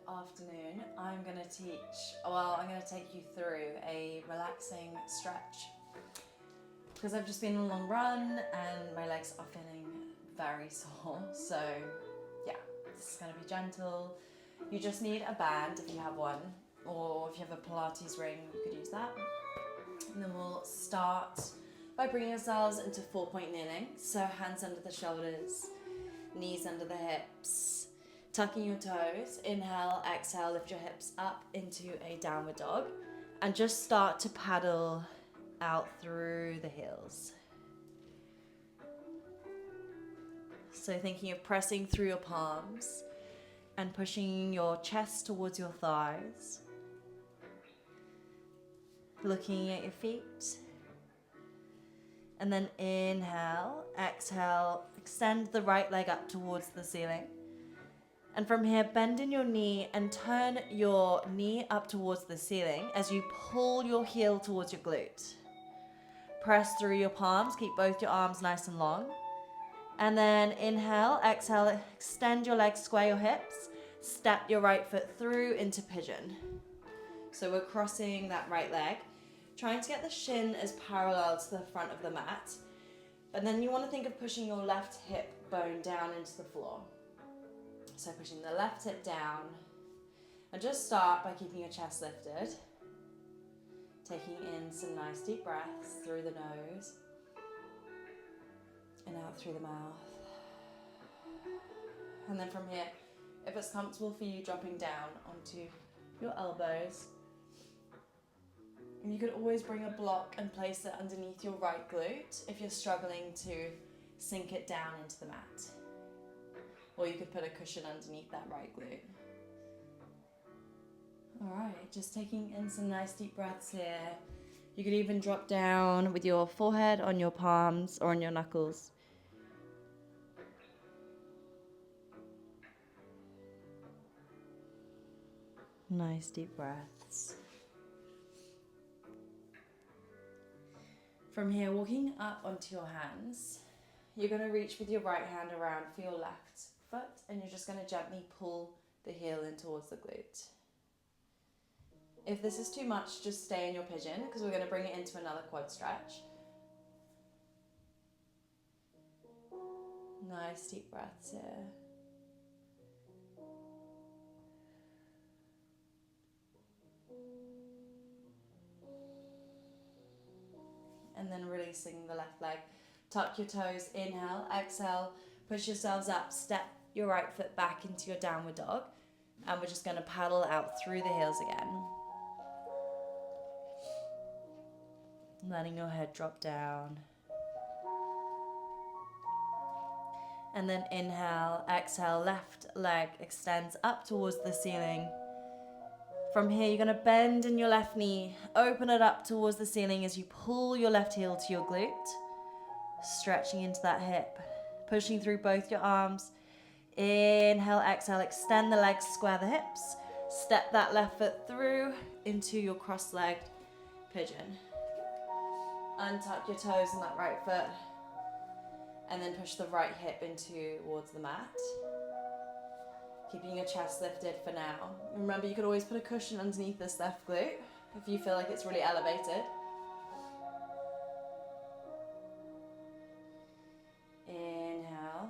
afternoon, I'm going to take you through a relaxing stretch because I've just been on a long run and my legs are feeling very sore. So yeah, this is going to be gentle. You just need a band if you have one, or if you have a Pilates ring, you could use that. And then we'll start by bringing ourselves into 4-point kneeling. So hands under the shoulders, knees under the hips, tucking your toes. Inhale, exhale, lift your hips up into a downward dog and just start to paddle out through the heels. So thinking of pressing through your palms and pushing your chest towards your thighs. Looking at your feet. And then inhale, exhale, extend the right leg up towards the ceiling. And from here, bend in your knee and turn your knee up towards the ceiling as you pull your heel towards your glute. Press through your palms, keep both your arms nice and long. And then inhale, exhale, extend your legs, square your hips, step your right foot through into pigeon. So we're crossing that right leg, trying to get the shin as parallel to the front of the mat. And then you want to think of pushing your left hip bone down into the floor. So pushing the left hip down, and just start by keeping your chest lifted. Taking in some nice deep breaths through the nose and out through the mouth. And then from here, if it's comfortable for you, dropping down onto your elbows. And you could always bring a block and place it underneath your right glute if you're struggling to sink it down into the mat. Or you could put a cushion underneath that right glute. All right, just taking in some nice deep breaths here. You could even drop down with your forehead on your palms or on your knuckles. Nice deep breaths. From here, walking up onto your hands, you're going to reach with your right hand around for your left foot, and you're just going to gently pull the heel in towards the glute. If this is too much, just stay in your pigeon because we're going to bring it into another quad stretch. Nice deep breaths here. And then releasing the left leg. Tuck your toes, inhale, exhale, push yourselves up, step your right foot back into your downward dog. And we're just going to paddle out through the heels again. Letting your head drop down. And then inhale, exhale, left leg extends up towards the ceiling. From here, you're going to bend in your left knee, open it up towards the ceiling as you pull your left heel to your glute, stretching into that hip, pushing through both your arms. Inhale, exhale, extend the legs, square the hips, step that left foot through into your cross-legged pigeon. Untuck your toes on that right foot, and then push the right hip into towards the mat. Keeping your chest lifted for now. Remember, you could always put a cushion underneath this left glute if you feel like it's really elevated. Inhale.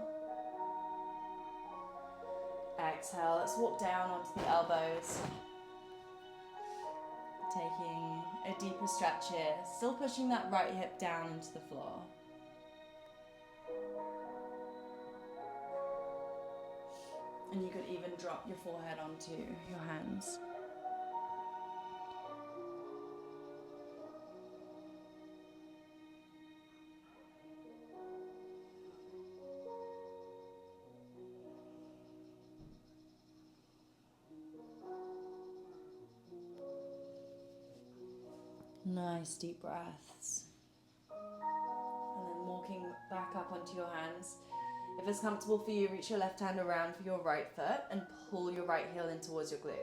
Exhale. Let's walk down onto the elbows. Taking a deeper stretch here. Still pushing that right hip down into the floor. And you could even drop your forehead onto your hands. Nice deep breaths. And then walking back up onto your hands. If it's comfortable for you, reach your left hand around for your right foot and pull your right heel in towards your glute.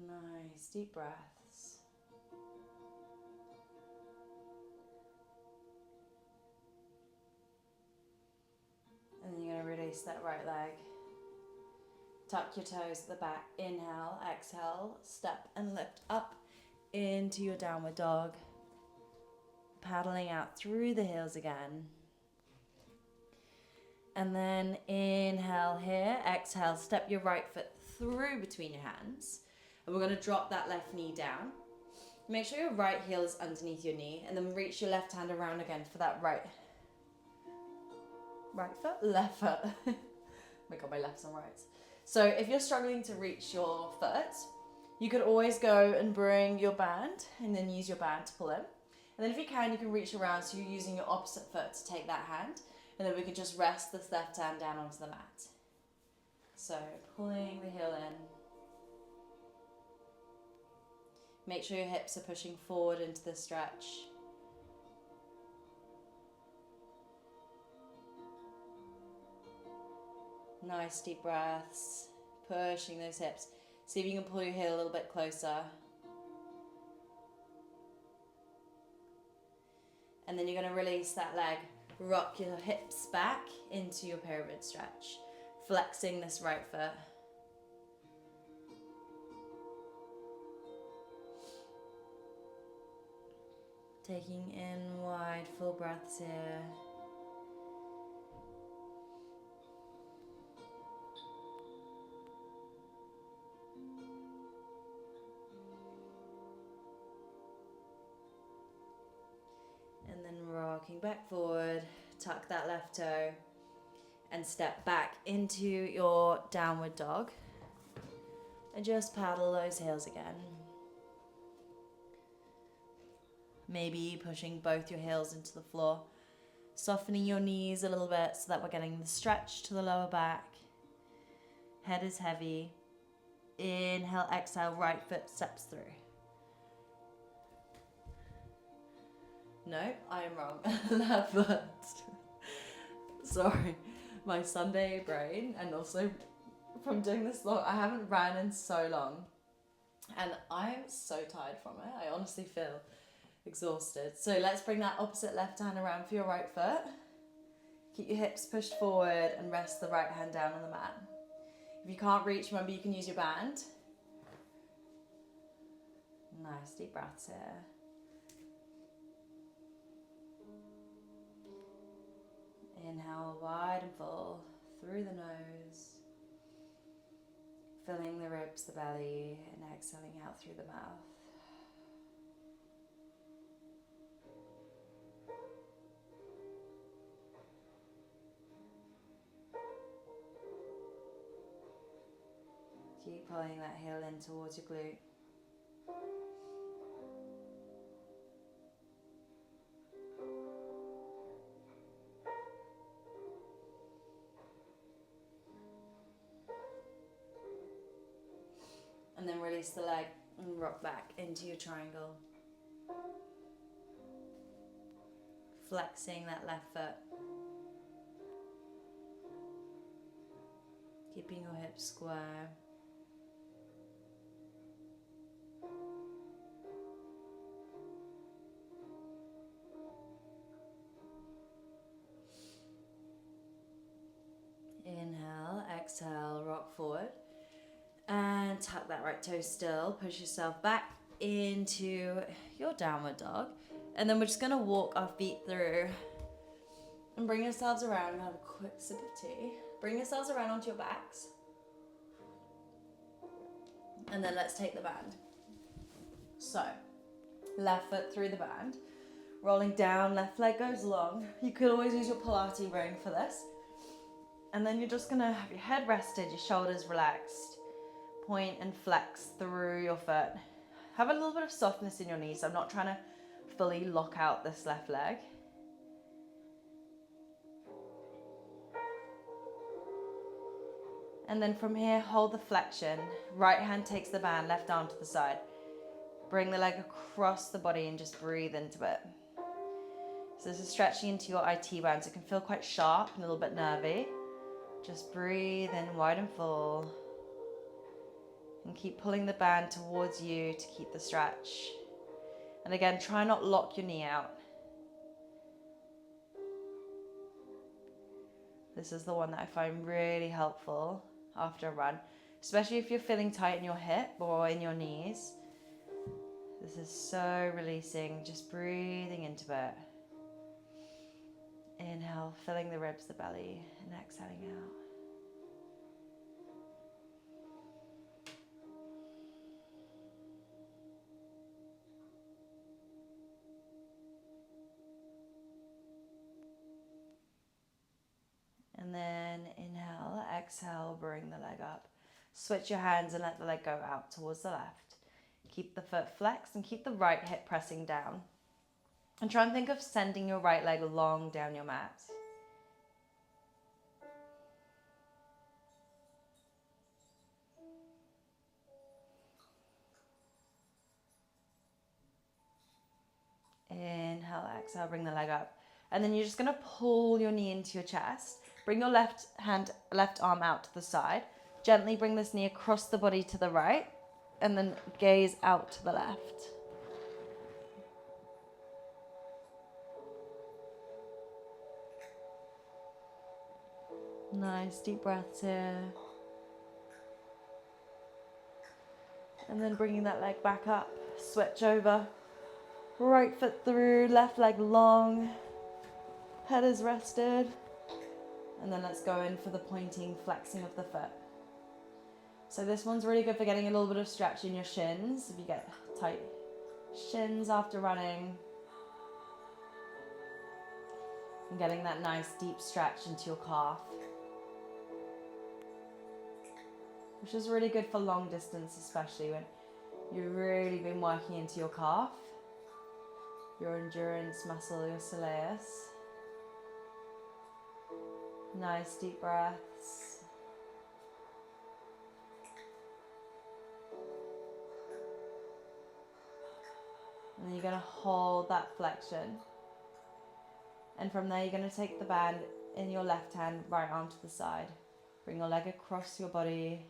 Nice deep breaths. release that right leg. Tuck your toes at the back. Inhale, exhale, step and lift up into your downward dog. Paddling out through the heels again. And then inhale here, exhale, step your right foot through between your hands. And we're going to drop that left knee down. Make sure your right heel is underneath your knee, and then reach your left hand around again for that right foot? Left foot. Oh my God, my lefts and rights. So if you're struggling to reach your foot, you could always go and bring your band and then use your band to pull in. And then if you can reach around, so you're using your opposite foot to take that hand. And then we can just rest this left hand down onto the mat. So pulling the heel in. Make sure your hips are pushing forward into the stretch. Nice deep breaths, pushing those hips. See if you can pull your heel a little bit closer. And then you're going to release that leg. Rock your hips back into your pyramid stretch, flexing this right foot. Taking in wide, full breaths here. And then rocking back forward, tuck that left toe and step back into your downward dog. And just paddle those heels again. Maybe pushing both your heels into the floor, softening your knees a little bit so that we're getting the stretch to the lower back. Head is heavy. Inhale, exhale, right foot steps through. No, I am wrong. Left foot. Sorry, my Sunday brain, and also from doing this long, I haven't ran in so long. And I'm so tired from it. I honestly feel exhausted. So let's bring that opposite left hand around for your right foot. Keep your hips pushed forward and rest the right hand down on the mat. If you can't reach, remember you can use your band. Nice deep breaths here. Inhale wide and full through the nose, filling the ribs, the belly, and exhaling out through the mouth. Keep pulling that heel in towards your glute. And then release the leg and rock back into your triangle. Flexing that left foot. Keeping your hips square. Inhale, exhale, rock forward. And tuck that right toe still. Push yourself back into your downward dog. And then we're just going to walk our feet through and bring yourselves around and have a quick sip of tea. Bring yourselves around onto your backs. And then let's take the band. So, left foot through the band. Rolling down, left leg goes long. You could always use your Pilates ring for this. And then you're just going to have your head rested, your shoulders relaxed. Point and flex through your foot. Have a little bit of softness in your knees. I'm not trying to fully lock out this left leg. And then from here, hold the flexion. Right hand takes the band, left arm to the side. Bring the leg across the body and just breathe into it. So this is stretching into your IT band. So it can feel quite sharp and a little bit nervy. Just breathe in wide and full. And keep pulling the band towards you to keep the stretch. And again, try not lock your knee out. This is the one that I find really helpful after a run, especially if you're feeling tight in your hip or in your knees. This is so releasing, just breathing into it. Inhale, filling the ribs, the belly, and exhaling out. And then inhale, exhale, bring the leg up. Switch your hands and let the leg go out towards the left. Keep the foot flexed and keep the right hip pressing down. And try and think of sending your right leg long down your mat. Inhale, exhale, bring the leg up. And then you're just going to pull your knee into your chest. Bring your left arm out to the side. Gently bring this knee across the body to the right. And then gaze out to the left. Nice, deep breaths here. And then bringing that leg back up. Switch over. Right foot through, left leg long. Head is rested. And then let's go in for the pointing, flexing of the foot. So this one's really good for getting a little bit of stretch in your shins. If you get tight shins after running. And getting that nice deep stretch into your calf. Which is really good for long distance, especially when you've really been working into your calf. Your endurance muscle, your soleus. Nice deep breaths. And then you're going to hold that flexion. And from there, you're going to take the band in your left hand, right arm to the side. Bring your leg across your body.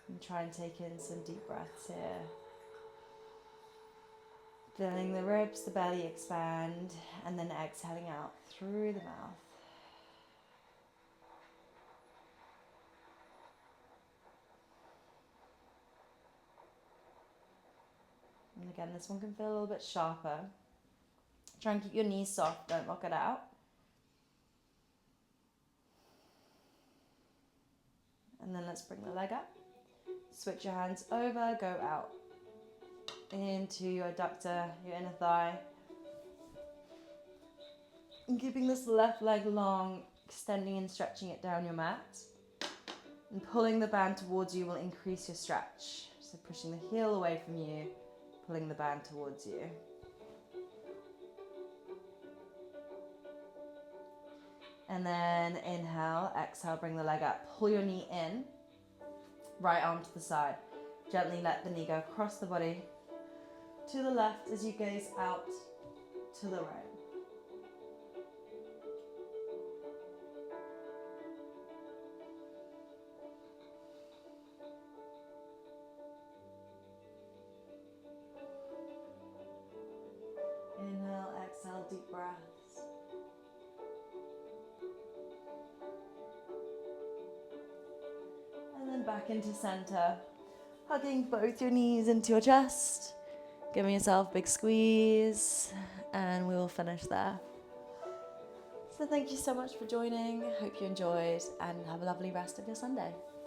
And try and take in some deep breaths here. Filling the ribs, the belly expand, and then exhaling out through the mouth. And again, this one can feel a little bit sharper. Try and keep your knees soft, don't lock it out. And then let's bring the leg up. Switch your hands over, go out. Into your adductor, your inner thigh. And keeping this left leg long, extending and stretching it down your mat. And pulling the band towards you will increase your stretch. So pushing the heel away from you, pulling the band towards you. And then inhale, exhale, bring the leg up. Pull your knee in, right arm to the side. Gently let the knee go across the body to the left as you gaze out to the right. Inhale, exhale, deep breaths. And then back into center. Hugging both your knees into your chest. Giving yourself a big squeeze. And we will finish there. So thank you so much for joining. Hope you enjoyed and have a lovely rest of your Sunday.